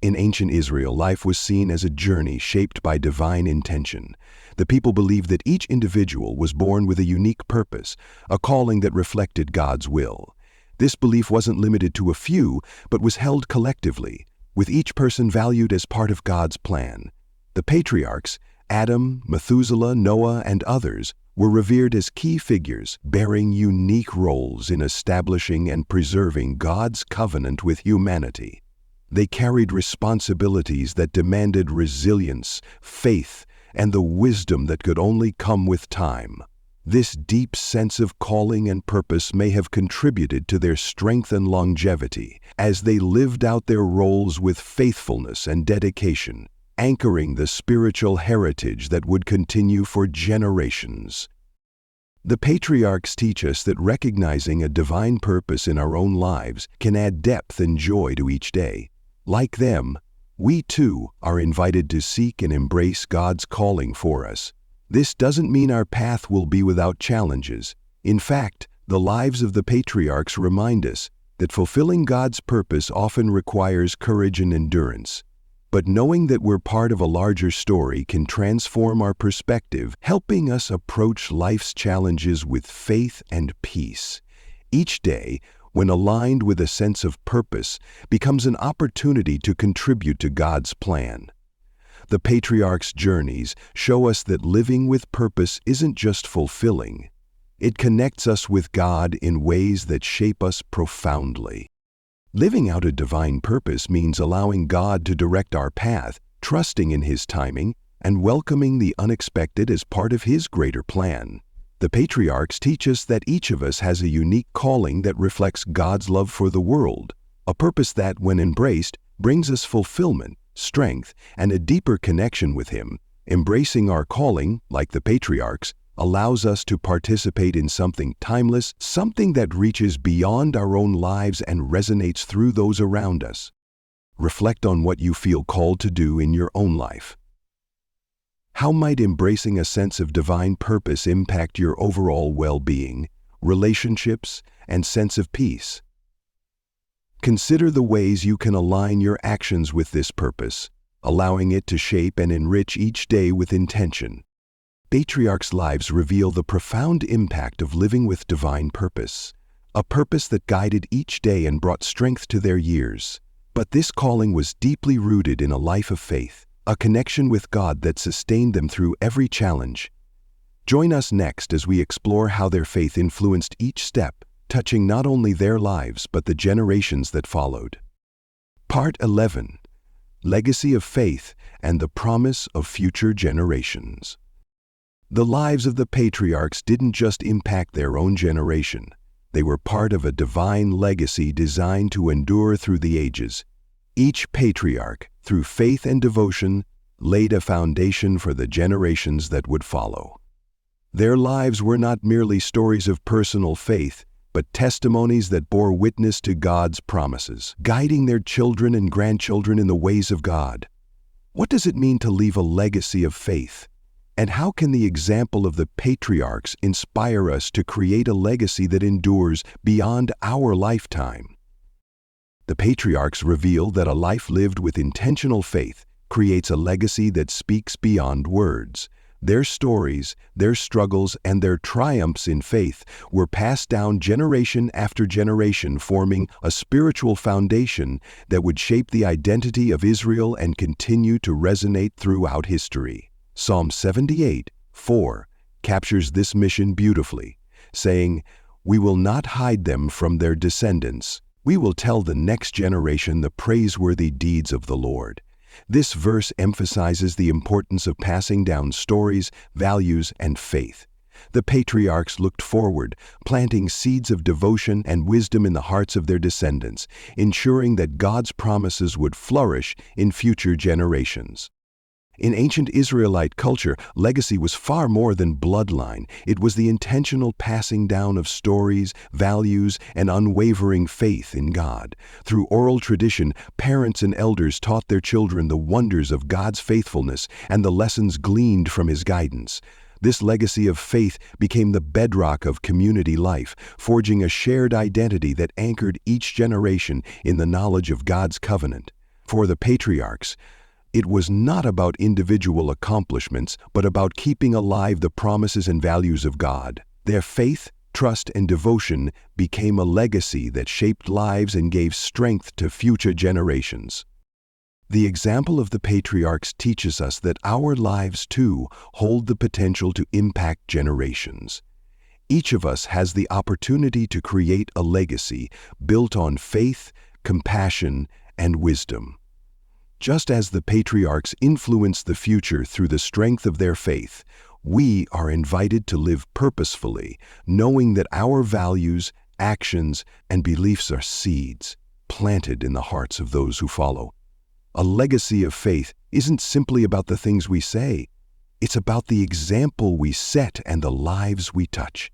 In ancient Israel, life was seen as a journey shaped by divine intention. The people believed that each individual was born with a unique purpose, a calling that reflected God's will. This belief wasn't limited to a few, but was held collectively, with each person valued as part of God's plan. The patriarchs, Adam, Methuselah, Noah, and others, were revered as key figures, bearing unique roles in establishing and preserving God's covenant with humanity. They carried responsibilities that demanded resilience, faith, and the wisdom that could only come with time. This deep sense of calling and purpose may have contributed to their strength and longevity as they lived out their roles with faithfulness and dedication, anchoring the spiritual heritage that would continue for generations. The patriarchs teach us that recognizing a divine purpose in our own lives can add depth and joy to each day. Like them, we too are invited to seek and embrace God's calling for us. This doesn't mean our path will be without challenges. In fact, the lives of the patriarchs remind us that fulfilling God's purpose often requires courage and endurance. But knowing that we're part of a larger story can transform our perspective, helping us approach life's challenges with faith and peace. Each day, when aligned with a sense of purpose, becomes an opportunity to contribute to God's plan. The patriarchs' journeys show us that living with purpose isn't just fulfilling. It connects us with God in ways that shape us profoundly. Living out a divine purpose means allowing God to direct our path, trusting in His timing, and welcoming the unexpected as part of His greater plan. The patriarchs teach us that each of us has a unique calling that reflects God's love for the world, a purpose that, when embraced, brings us fulfillment, strength, and a deeper connection with Him. Embracing our calling, like the patriarchs, allows us to participate in something timeless, something that reaches beyond our own lives and resonates through those around us. Reflect on what you feel called to do in your own life. How might embracing a sense of divine purpose impact your overall well-being, relationships, and sense of peace? Consider the ways you can align your actions with this purpose, allowing it to shape and enrich each day with intention. Patriarchs' lives reveal the profound impact of living with divine purpose, a purpose that guided each day and brought strength to their years. But this calling was deeply rooted in a life of faith, a connection with God that sustained them through every challenge. Join us next as we explore how their faith influenced each step, touching not only their lives but the generations that followed. Part 11. Legacy of Faith and the Promise of Future Generations. The lives of the patriarchs didn't just impact their own generation. They were part of a divine legacy designed to endure through the ages. Each patriarch, through faith and devotion, laid a foundation for the generations that would follow. Their lives were not merely stories of personal faith, but testimonies that bore witness to God's promises, guiding their children and grandchildren in the ways of God. What does it mean to leave a legacy of faith? And how can the example of the patriarchs inspire us to create a legacy that endures beyond our lifetime? The patriarchs reveal that a life lived with intentional faith creates a legacy that speaks beyond words. Their stories, their struggles, and their triumphs in faith were passed down generation after generation, forming a spiritual foundation that would shape the identity of Israel and continue to resonate throughout history. Psalm 78:4 captures this mission beautifully, saying, "We will not hide them from their descendants. We will tell the next generation the praiseworthy deeds of the Lord. This verse emphasizes the importance of passing down stories, values, and faith. The patriarchs looked forward, planting seeds of devotion and wisdom in the hearts of their descendants, ensuring that God's promises would flourish in future generations. In ancient Israelite culture, legacy was far more than bloodline. It was the intentional passing down of stories, values, and unwavering faith in God. Through oral tradition, parents and elders taught their children the wonders of God's faithfulness and the lessons gleaned from His guidance. This legacy of faith became the bedrock of community life, forging a shared identity that anchored each generation in the knowledge of God's covenant. For the patriarchs, it was not about individual accomplishments, but about keeping alive the promises and values of God. Their faith, trust, and devotion became a legacy that shaped lives and gave strength to future generations. The example of the patriarchs teaches us that our lives, too, hold the potential to impact generations. Each of us has the opportunity to create a legacy built on faith, compassion, and wisdom. Just as the patriarchs influenced the future through the strength of their faith, we are invited to live purposefully, knowing that our values, actions, and beliefs are seeds planted in the hearts of those who follow. A legacy of faith isn't simply about the things we say. It's about the example we set and the lives we touch.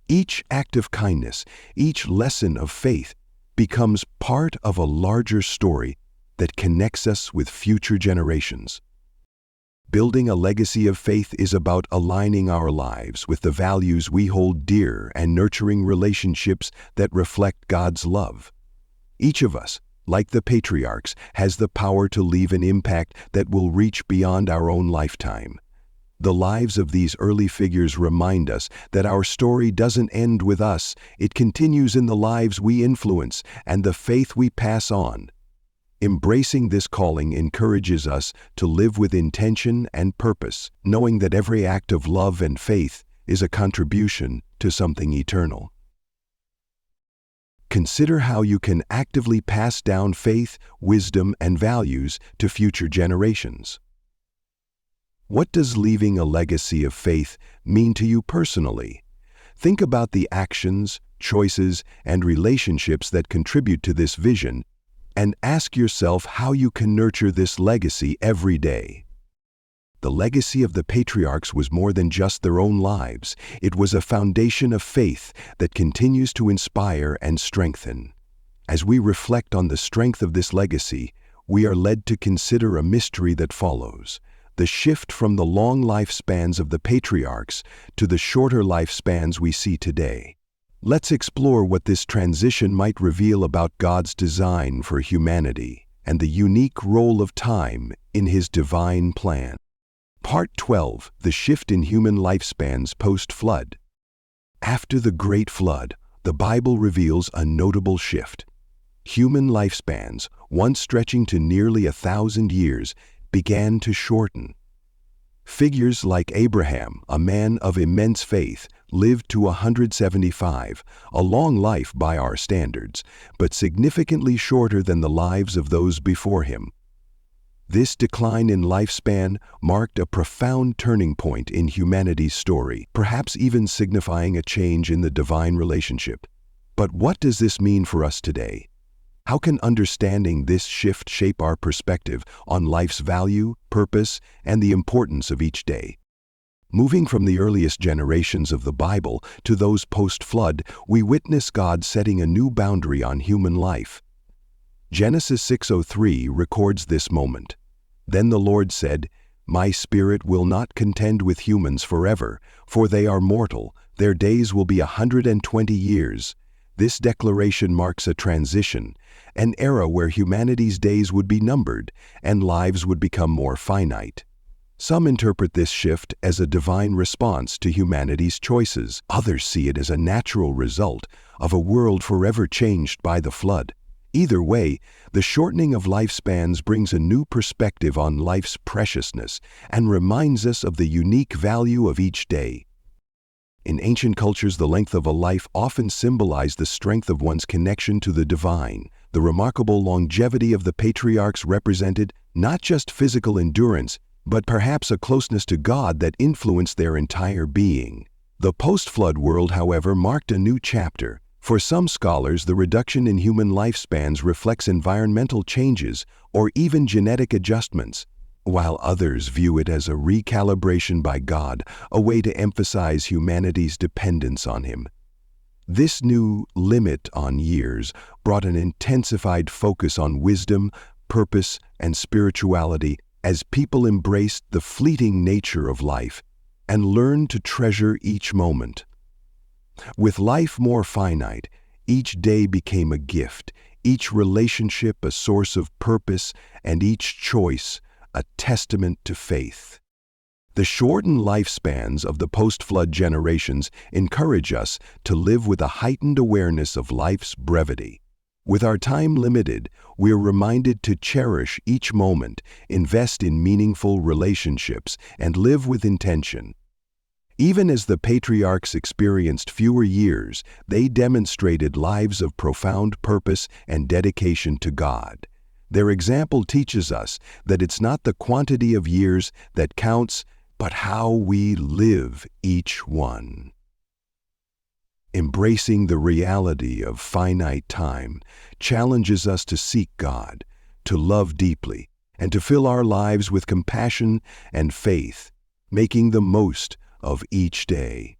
Each act of kindness, each lesson of faith, becomes part of a larger story that connects us with future generations. Building a legacy of faith is about aligning our lives with the values we hold dear and nurturing relationships that reflect God's love. Each of us, like the patriarchs, has the power to leave an impact that will reach beyond our own lifetime. The lives of these early figures remind us that our story doesn't end with us. It continues in the lives we influence and the faith we pass on. Embracing this calling encourages us to live with intention and purpose, knowing that every act of love and faith is a contribution to something eternal. Consider how you can actively pass down faith, wisdom, and values to future generations. What does leaving a legacy of faith mean to you personally? Think about the actions, choices, and relationships that contribute to this vision, and ask yourself how you can nurture this legacy every day. The legacy of the patriarchs was more than just their own lives. It was a foundation of faith that continues to inspire and strengthen. As we reflect on the strength of this legacy, we are led to consider a mystery that follows: the shift from the long lifespans of the patriarchs to the shorter lifespans we see today. Let's explore what this transition might reveal about God's design for humanity and the unique role of time in His divine plan. Part 12. The shift in human lifespans post-flood. After the Great Flood, the Bible reveals a notable shift. Human lifespans, once stretching to nearly 1,000 years, began to shorten. Figures like Abraham, a man of immense faith, lived to 175, a long life by our standards, but significantly shorter than the lives of those before him. This decline in lifespan marked a profound turning point in humanity's story, perhaps even signifying a change in the divine relationship. But what does this mean for us today? How can understanding this shift shape our perspective on life's value, purpose, and the importance of each day? Moving from the earliest generations of the Bible to those post-flood, we witness God setting a new boundary on human life. Genesis 6:03 records this moment. Then the Lord said, "My spirit will not contend with humans forever, for they are mortal. Their days will be 120 years. This declaration marks a transition, an era where humanity's days would be numbered and lives would become more finite. Some interpret this shift as a divine response to humanity's choices. Others see it as a natural result of a world forever changed by the flood. Either way, the shortening of lifespans brings a new perspective on life's preciousness and reminds us of the unique value of each day. In ancient cultures, the length of a life often symbolized the strength of one's connection to the divine. The remarkable longevity of the patriarchs represented not just physical endurance, but perhaps a closeness to God that influenced their entire being. The post-flood world, however, marked a new chapter. For some scholars, the reduction in human lifespans reflects environmental changes or even genetic adjustments, while others view it as a recalibration by God, a way to emphasize humanity's dependence on Him. This new limit on years brought an intensified focus on wisdom, purpose, and spirituality as people embraced the fleeting nature of life and learned to treasure each moment. With life more finite, each day became a gift, each relationship a source of purpose, and each choice a testament to faith. The shortened lifespans of the post-flood generations encourage us to live with a heightened awareness of life's brevity. With our time limited, we are reminded to cherish each moment, invest in meaningful relationships, and live with intention. Even as the patriarchs experienced fewer years, they demonstrated lives of profound purpose and dedication to God. Their example teaches us that it's not the quantity of years that counts, but how we live each one. Embracing the reality of finite time challenges us to seek God, to love deeply, and to fill our lives with compassion and faith, making the most of each day.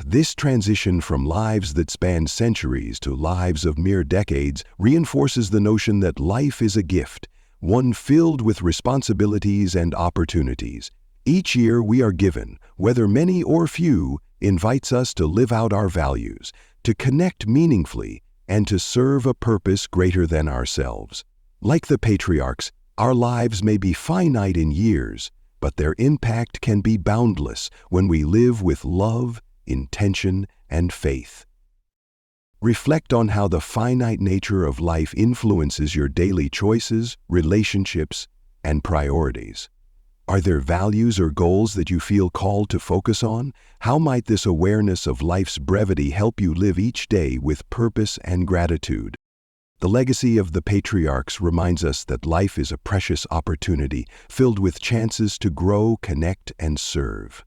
This transition from lives that span centuries to lives of mere decades reinforces the notion that life is a gift, one filled with responsibilities and opportunities. Each year we are given, whether many or few, invites us to live out our values, to connect meaningfully, and to serve a purpose greater than ourselves. Like the patriarchs, our lives may be finite in years, but their impact can be boundless when we live with love, intention, and faith. Reflect on how the finite nature of life influences your daily choices, relationships, and priorities. Are there values or goals that you feel called to focus on? How might this awareness of life's brevity help you live each day with purpose and gratitude? The legacy of the patriarchs reminds us that life is a precious opportunity filled with chances to grow, connect, and serve.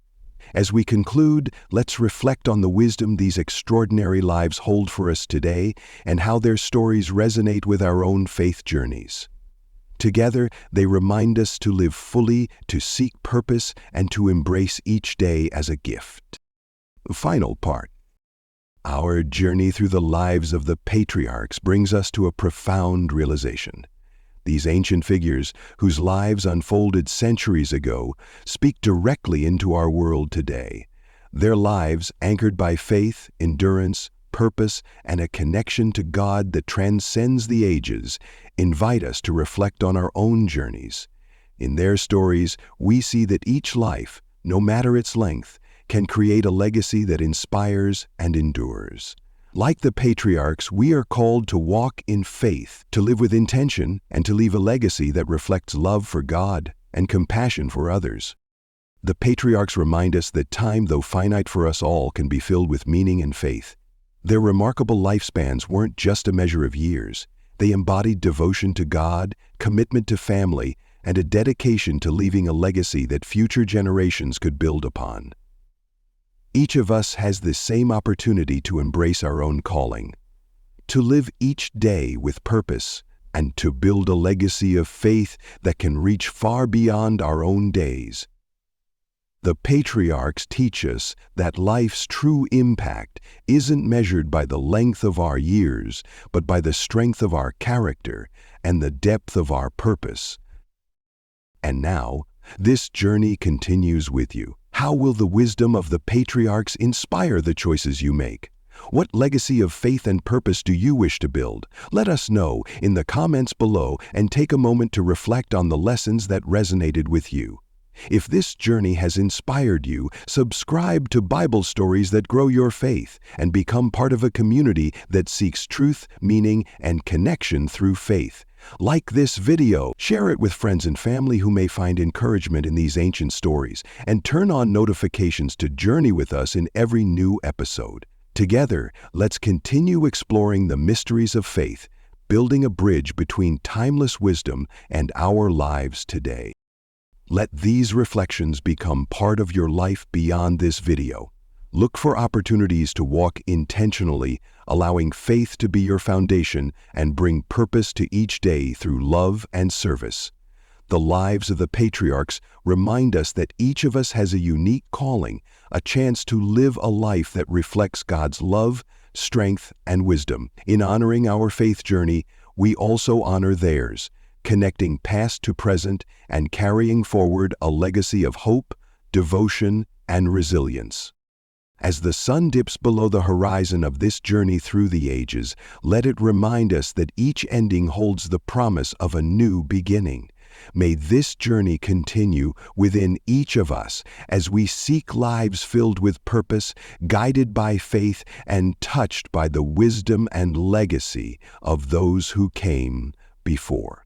As we conclude, let's reflect on the wisdom these extraordinary lives hold for us today and how their stories resonate with our own faith journeys. Together, they remind us to live fully, to seek purpose, and to embrace each day as a gift. Final part. Our journey through the lives of the patriarchs brings us to a profound realization. These ancient figures, whose lives unfolded centuries ago, speak directly into our world today. Their lives, anchored by faith, endurance, purpose, and a connection to God that transcends the ages, invite us to reflect on our own journeys. In their stories, we see that each life, no matter its length, can create a legacy that inspires and endures. Like the patriarchs, we are called to walk in faith, to live with intention, and to leave a legacy that reflects love for God and compassion for others. The patriarchs remind us that time, though finite for us all, can be filled with meaning and faith. Their remarkable lifespans weren't just a measure of years. They embodied devotion to God, commitment to family, and a dedication to leaving a legacy that future generations could build upon. Each of us has this same opportunity to embrace our own calling, to live each day with purpose, and to build a legacy of faith that can reach far beyond our own days. The patriarchs teach us that life's true impact isn't measured by the length of our years, but by the strength of our character and the depth of our purpose. And now, this journey continues with you. How will the wisdom of the patriarchs inspire the choices you make? What legacy of faith and purpose do you wish to build? Let us know in the comments below and take a moment to reflect on the lessons that resonated with you. If this journey has inspired you, subscribe to Bible Stories that grow your faith and become part of a community that seeks truth, meaning, and connection through faith. Like this video, share it with friends and family who may find encouragement in these ancient stories, and turn on notifications to journey with us in every new episode. Together, let's continue exploring the mysteries of faith, building a bridge between timeless wisdom and our lives today. Let these reflections become part of your life beyond this video. Look for opportunities to walk intentionally, allowing faith to be your foundation and bring purpose to each day through love and service. The lives of the patriarchs remind us that each of us has a unique calling, a chance to live a life that reflects God's love, strength, and wisdom. In honoring our faith journey, we also honor theirs, connecting past to present and carrying forward a legacy of hope, devotion, and resilience. As the sun dips below the horizon of this journey through the ages, let it remind us that each ending holds the promise of a new beginning. May this journey continue within each of us as we seek lives filled with purpose, guided by faith, and touched by the wisdom and legacy of those who came before.